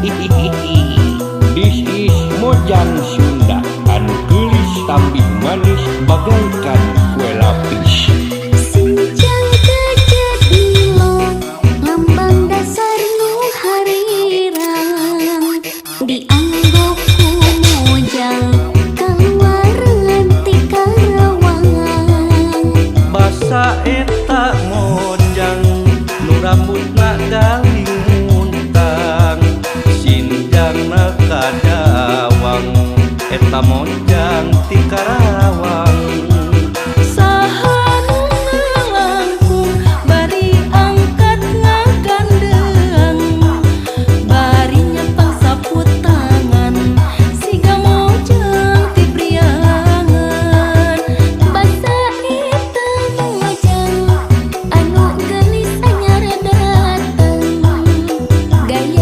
This is Mojang Sunda, anu geulis tapi manis bagaikan kue lapis. Sinjang kecet ilong, lambang dasar nu harirang. Dianggok ku mojang, kaluaran ti Karawang. Basa eta mojang, nu rambutna galing muntang, sinjangna kadawang. Eta mojang